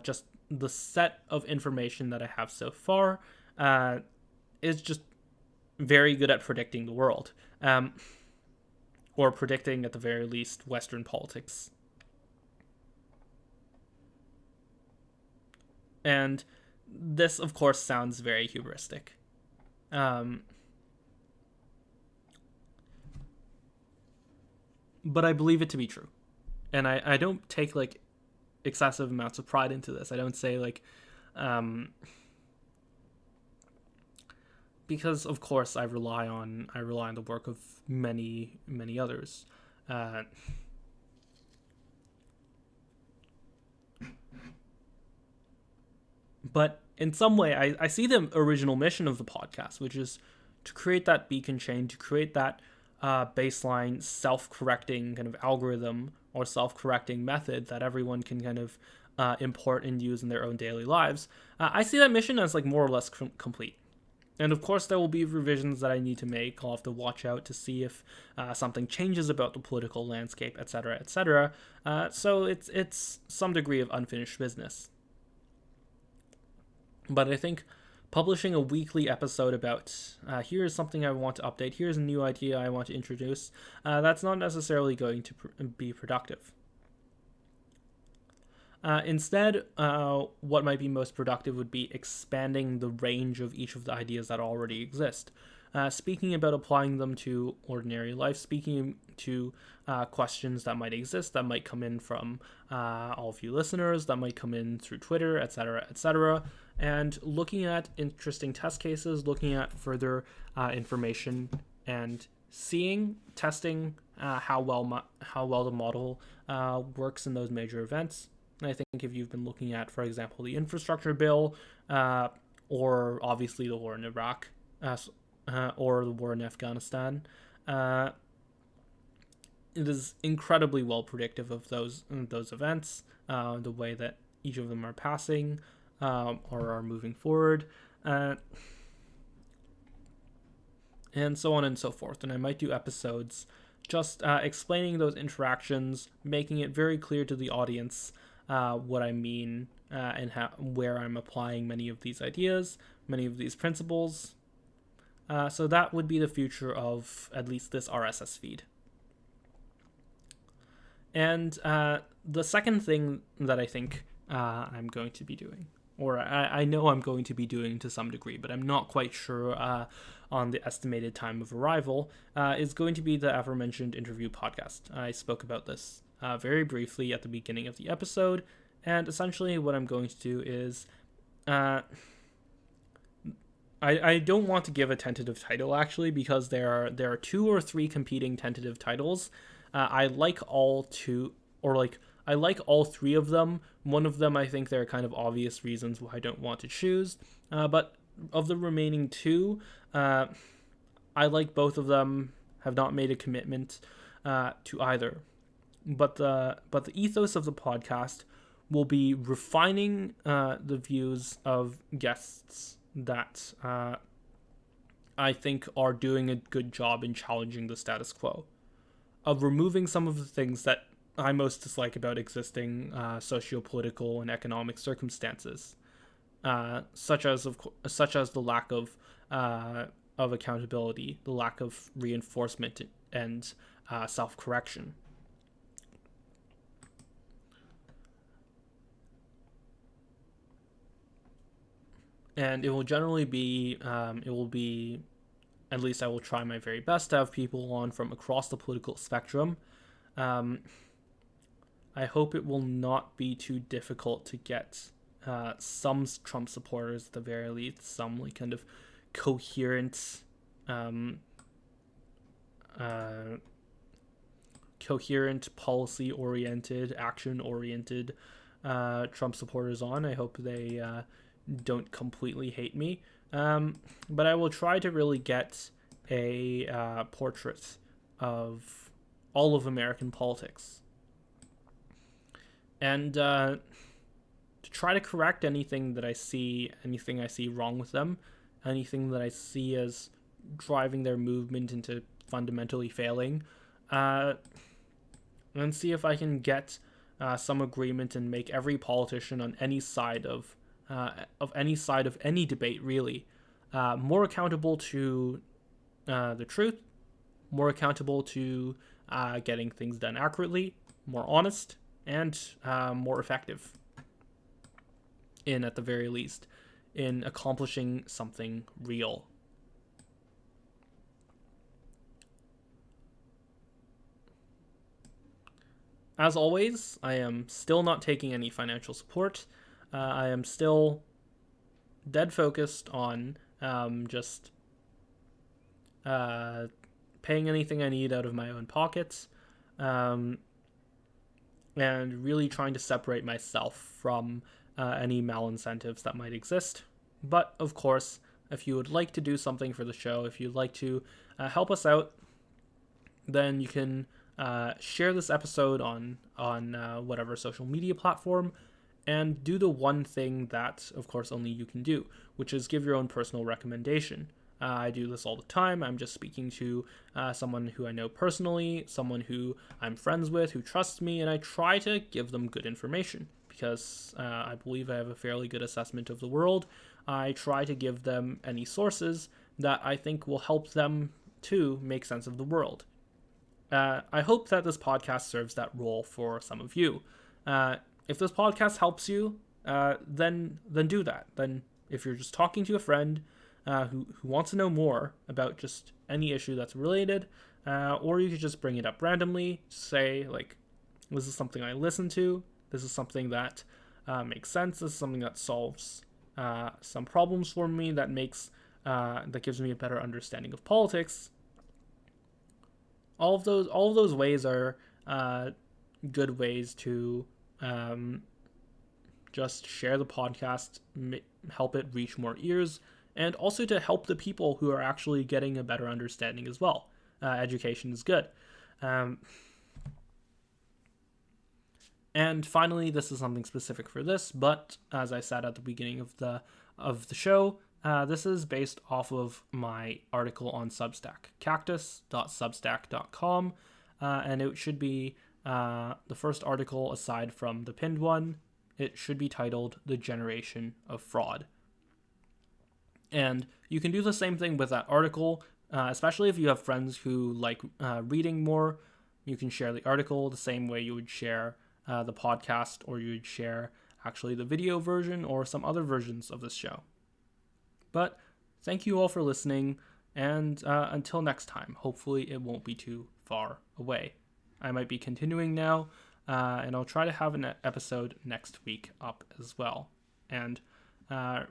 just the set of information that I have so far is just very good at predicting the world, or predicting, at the very least, Western politics. And this, of course, sounds very hubristic. But I believe it to be true. And I don't take like excessive amounts of pride into this. I don't say like, because of course I rely on the work of many others. But in some way, I see the original mission of the podcast, which is to create that beacon chain, to create that baseline self-correcting kind of algorithm or self-correcting method that everyone can kind of import and use in their own daily lives. I see that mission as like more or less complete. And of course, there will be revisions that I need to make. I'll have to watch out to see if something changes about the political landscape, etc., etc. So it's some degree of unfinished business. But I think publishing a weekly episode about here's something I want to update, here's a new idea I want to introduce, that's not necessarily going to be productive. Instead, what might be most productive would be expanding the range of each of the ideas that already exist. Speaking about applying them to ordinary life, speaking to questions that might exist, that might come in from all of you listeners, that might come in through Twitter, etc., and looking at interesting test cases, looking at further information, and testing how well the model works in those major events. And I think if you've been looking at, for example, the infrastructure bill, or obviously the war in Iraq, or the war in Afghanistan, it is incredibly well predictive of those events, the way that each of them are passing or are moving forward, and so on and so forth. And I might do episodes just explaining those interactions, making it very clear to the audience what I mean and where I'm applying many of these ideas, many of these principles. So that would be the future of at least this RSS feed. And the second thing that I think I'm going to be doing, or I know I'm going to be doing to some degree, but I'm not quite sure on the estimated time of arrival, is going to be the aforementioned interview podcast. I spoke about this very briefly at the beginning of the episode, and essentially what I'm going to do is I don't want to give a tentative title, actually, because there are 2 or 3 competing tentative titles. I like all 2, or I like all 3 of them. One of them, I think there are kind of obvious reasons why I don't want to choose. But of the remaining 2, I like both of them, have not made a commitment to either. But the ethos of the podcast will be refining the views of guests that I think are doing a good job in challenging the status quo, of removing some of the things that I most dislike about existing socio-political and economic circumstances, such as the lack of accountability, the lack of reinforcement and self-correction. And it will generally be, at least I will try my very best to have people on from across the political spectrum. I hope it will not be too difficult to get some Trump supporters, at the very least, some like kind of coherent, policy-oriented, action-oriented Trump supporters on. I hope they don't completely hate me, but I will try to really get a portrait of all of American politics, and to try to correct anything I see wrong with them, anything that I see as driving their movement into fundamentally failing, and see if I can get some agreement and make every politician on any side of any debate really more accountable to the truth, more accountable to getting things done accurately, more honest, and more effective at the very least, in accomplishing something real. As always, I am still not taking any financial support. I am still dead focused on just paying anything I need out of my own pockets, and really trying to separate myself from any malincentives that might exist. But of course, if you would like to do something for the show, if you'd like to help us out, then you can share this episode on whatever social media platform, and do the one thing that, of course, only you can do, which is give your own personal recommendation. I do this all the time. I'm just speaking to someone who I know personally, someone who I'm friends with, who trusts me, and I try to give them good information because I believe I have a fairly good assessment of the world. I try to give them any sources that I think will help them to make sense of the world. I hope that this podcast serves that role for some of you. If this podcast helps you, then do that. Then, if you're just talking to a friend who wants to know more about just any issue that's related, or you could just bring it up randomly, say like, "This is something I listen to. This is something that makes sense. This is something that solves some problems for me. That gives me a better understanding of politics." All of those ways are good ways to just share the podcast, help it reach more ears, and also to help the people who are actually getting a better understanding as well. Education is good. And finally, this is something specific for this, but as I said at the beginning of the show, this is based off of my article on Substack, cactus.substack.com, and it should be the first article aside from the pinned one. It should be titled "The Generation of Fraud." And you can do the same thing with that article, especially if you have friends who like reading more. You can share the article the same way you would share the podcast, or you would share actually the video version or some other versions of this show. But thank you all for listening, and until next time, hopefully it won't be too far away. I might be continuing now, and I'll try to have an episode next week up as well, and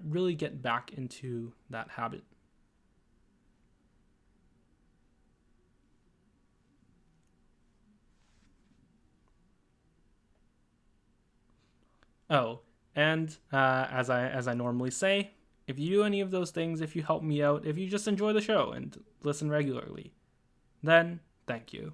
really get back into that habit. Oh, and as I normally say, if you do any of those things, if you help me out, if you just enjoy the show and listen regularly, then thank you.